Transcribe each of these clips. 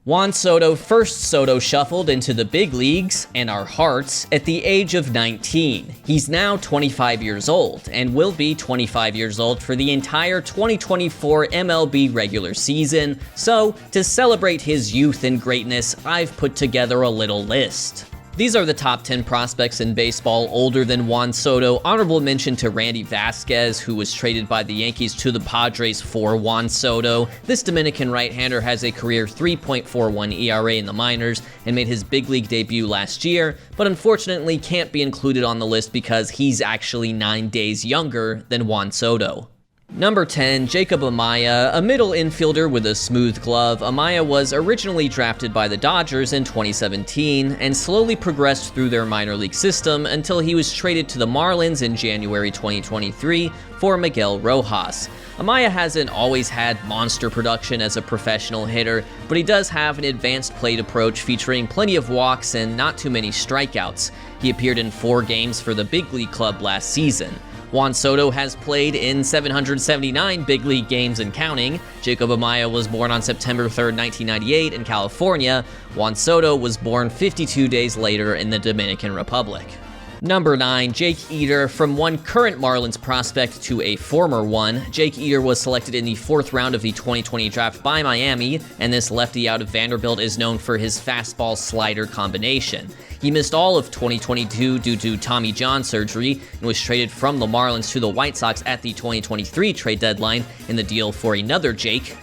Juan Soto first Soto shuffled into the big leagues and our hearts at the age of 19. He's now 25 years old and will be 25 years old for the entire 2024 MLB regular season. So, to celebrate his youth and greatness, I've put together a little list. These are the top 10 prospects in baseball older than Juan Soto. Honorable mention to Randy Vasquez, who was traded by the Yankees to the Padres for Juan Soto. This Dominican right-hander has a career 3.41 ERA in the minors and made his big league debut last year, but unfortunately can't be included on the list because he's actually 9 days younger than Juan Soto. Number 10, Jacob Amaya, a middle infielder with a smooth glove. Amaya was originally drafted by the Dodgers in 2017 and slowly progressed through their minor league system until he was traded to the Marlins in January 2023 for Miguel Rojas. Amaya hasn't always had monster production as a professional hitter, but he does have an advanced plate approach featuring plenty of walks and not too many strikeouts. He appeared in 4 games for the big league club last season. Juan Soto has played in 779 big league games and counting. Jacob Amaya was born on September 3rd, 1998 in California. Juan Soto was born 52 days later in the Dominican Republic. Number 9, Jake Eder. From one current Marlins prospect to a former one, Jake Eder was selected in the 4th round of the 2020 draft by Miami, and this lefty out of Vanderbilt is known for his fastball-slider combination. He missed all of 2022 due to Tommy John surgery and was traded from the Marlins to the White Sox at the 2023 trade deadline in the deal for another Jake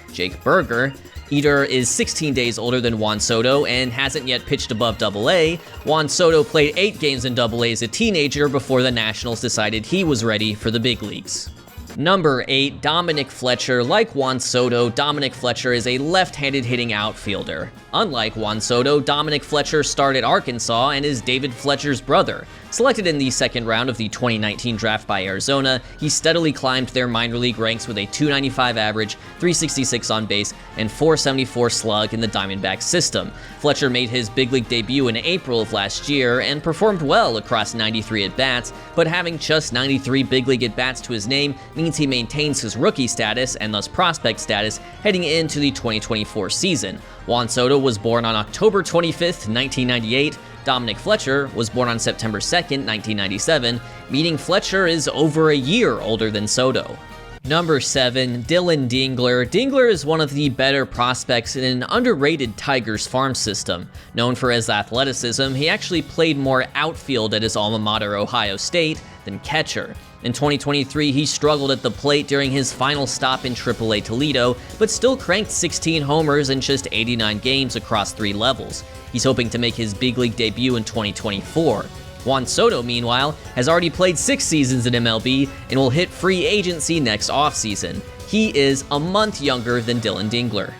Burger. Eder is 16 days older than Juan Soto and hasn't yet pitched above AA. Juan Soto played 8 games in AA as a teenager before the Nationals decided he was ready for the big leagues. Number 8, Dominic Fletcher. Like Juan Soto, Dominic Fletcher is a left-handed hitting outfielder. Unlike Juan Soto, Dominic Fletcher started Arkansas and is David Fletcher's brother. Selected in the 2nd round of the 2019 draft by Arizona, he steadily climbed their minor league ranks with a .295 average, .366 on base, and .474 slug in the Diamondbacks system. Fletcher made his big league debut in April of last year and performed well across 93 at-bats, but having just 93 big league at-bats to his name means he maintains his rookie status and thus prospect status heading into the 2024 season. Juan Soto was born on October 25th, 1998. Dominic Fletcher was born on September 2nd, 1997, meaning Fletcher is over a year older than Soto. Number 7, Dillon Dingler. Dingler is one of the better prospects in an underrated Tigers farm system. Known for his athleticism, he actually played more outfield at his alma mater, Ohio State, than catcher. In 2023, he struggled at the plate during his final stop in AAA Toledo, but still cranked 16 homers in just 89 games across 3 levels. He's hoping to make his big league debut in 2024. Juan Soto, meanwhile, has already played 6 seasons in MLB and will hit free agency next offseason. He is a month younger than Dillon Dingler.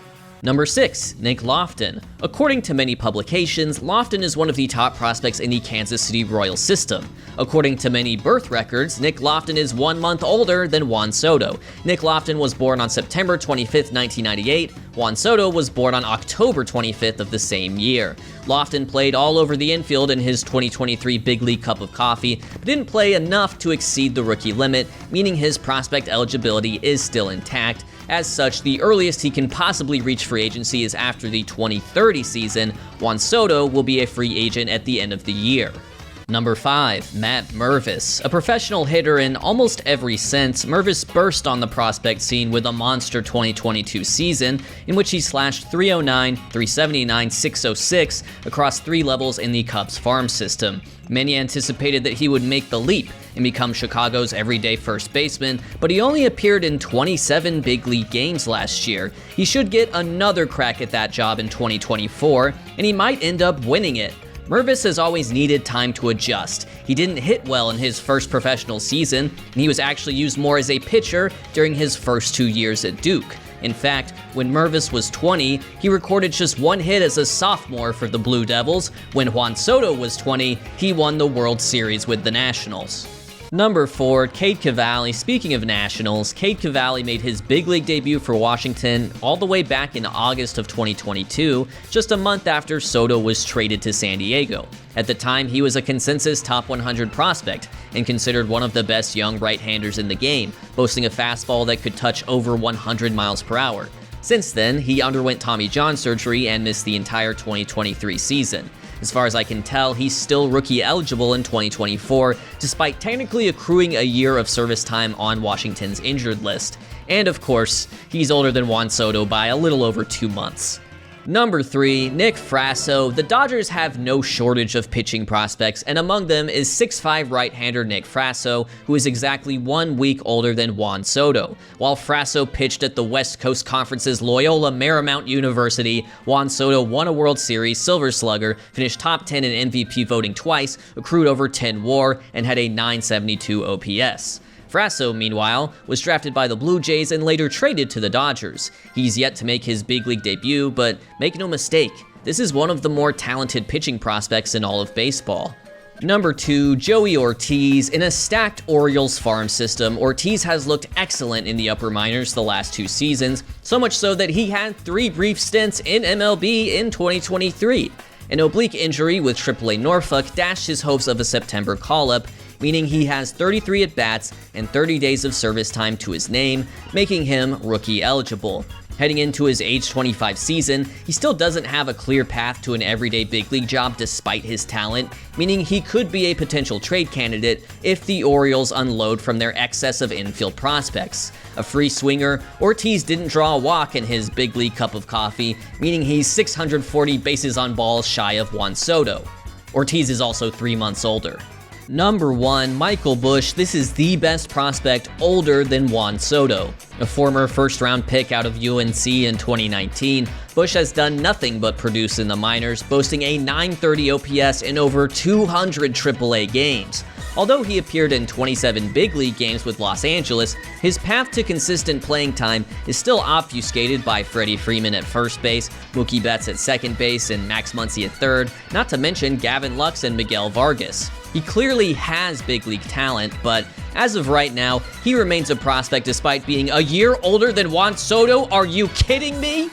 Number 6, Nick Loftin. According to many publications, Loftin is one of the top prospects in the Kansas City Royals system. According to many birth records, Nick Loftin is 1 month older than Juan Soto. Nick Loftin was born on September 25th, 1998. Juan Soto was born on October 25th of the same year. Loftin played all over the infield in his 2023 Big League Cup of Coffee, but didn't play enough to exceed the rookie limit, meaning his prospect eligibility is still intact. As such, the earliest he can possibly reach free agency is after the 2030 season. Juan Soto will be a free agent at the end of the year. Number 5, Matt Mervis. A professional hitter in almost every sense, Mervis burst on the prospect scene with a monster 2022 season in which he slashed .309, .379, .606 across 3 levels in the Cubs farm system. Many anticipated that he would make the leap and become Chicago's everyday first baseman, but he only appeared in 27 big league games last year. He should get another crack at that job in 2024, and he might end up winning it. Mervis has always needed time to adjust. He didn't hit well in his first professional season, and he was actually used more as a pitcher during his first 2 years at Duke. In fact, when Mervis was 20, he recorded just 1 hit as a sophomore for the Blue Devils. When Juan Soto was 20, he won the World Series with the Nationals. Number 4, Cade Cavalli. Speaking of Nationals, Cade Cavalli made his big league debut for Washington all the way back in August of 2022, just a month after Soto was traded to San Diego. At the time, he was a consensus top 100 prospect and considered one of the best young right-handers in the game, boasting a fastball that could touch over 100 miles per hour. Since then, he underwent Tommy John surgery and missed the entire 2023 season. As far as I can tell, he's still rookie eligible in 2024, despite technically accruing a year of service time on Washington's injured list. And of course, he's older than Juan Soto by a little over 2 months. Number 3, Nick Frasso. The Dodgers have no shortage of pitching prospects, and among them is 6'5" right-hander Nick Frasso, who is exactly 1 week older than Juan Soto. While Frasso pitched at the West Coast Conference's Loyola Marymount University, Juan Soto won a World Series Silver Slugger, finished top 10 in MVP voting twice, accrued over 10 WAR, and had a .972 OPS. Frasso, meanwhile, was drafted by the Blue Jays and later traded to the Dodgers. He's yet to make his big league debut, but make no mistake, this is one of the more talented pitching prospects in all of baseball. Number 2, Joey Ortiz. In a stacked Orioles farm system, Ortiz has looked excellent in the upper minors the last 2 seasons, so much so that he had 3 brief stints in MLB in 2023. An oblique injury with AAA Norfolk dashed his hopes of a September call-up, meaning he has 33 at-bats and 30 days of service time to his name, making him rookie eligible. Heading into his age 25 season, he still doesn't have a clear path to an everyday big league job despite his talent, meaning he could be a potential trade candidate if the Orioles unload from their excess of infield prospects. A free swinger, Ortiz didn't draw a walk in his big league cup of coffee, meaning he's 640 bases on balls shy of Juan Soto. Ortiz is also 3 months older. Number 1, Michael Busch. This is the best prospect older than Juan Soto. A former first-round pick out of UNC in 2019, Busch has done nothing but produce in the minors, boasting a .930 OPS in over 200 AAA games. Although he appeared in 27 big league games with Los Angeles, his path to consistent playing time is still obfuscated by Freddie Freeman at first base, Mookie Betts at second base, and Max Muncy at third, not to mention Gavin Lux and Miguel Vargas. He clearly has big league talent, but as of right now, he remains a prospect despite being a year older than Juan Soto. Are you kidding me?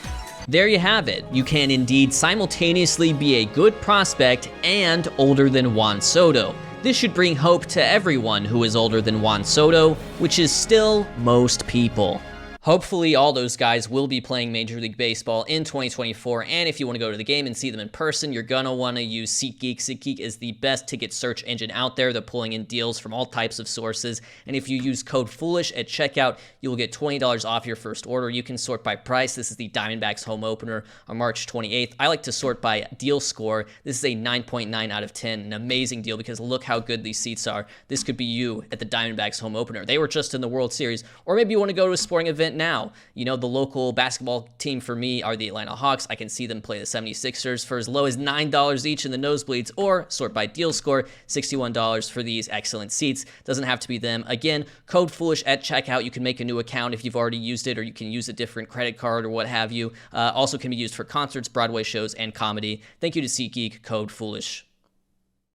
There you have it. You can indeed simultaneously be a good prospect and older than Juan Soto. This should bring hope to everyone who is older than Juan Soto, which is still most people. Hopefully all those guys will be playing Major League Baseball in 2024, and if you want to go to the game and see them in person, you're going to want to use SeatGeek. SeatGeek is the best ticket search engine out there. They're pulling in deals from all types of sources, and if you use code FOOLISH at checkout, you will get $20 off your first order. You can sort by price. This is the Diamondbacks home opener on March 28th. I like to sort by deal score. This is a 9.9 out of 10, an amazing deal because look how good these seats are. This could be you at the Diamondbacks home opener. They were just in the World Series, or maybe you want to go to a sporting event now. You know, the local basketball team for me are the Atlanta Hawks. I can see them play the 76ers for as low as $9 each in the nosebleeds, or sort by deal score, $61 for these excellent seats. Doesn't have to be them. Again, code FOOLISH at checkout. You can make a new account if you've already used it, or you can use a different credit card or what have you. Also can be used for concerts, Broadway shows, and comedy. Thank you to SeatGeek, code FOOLISH.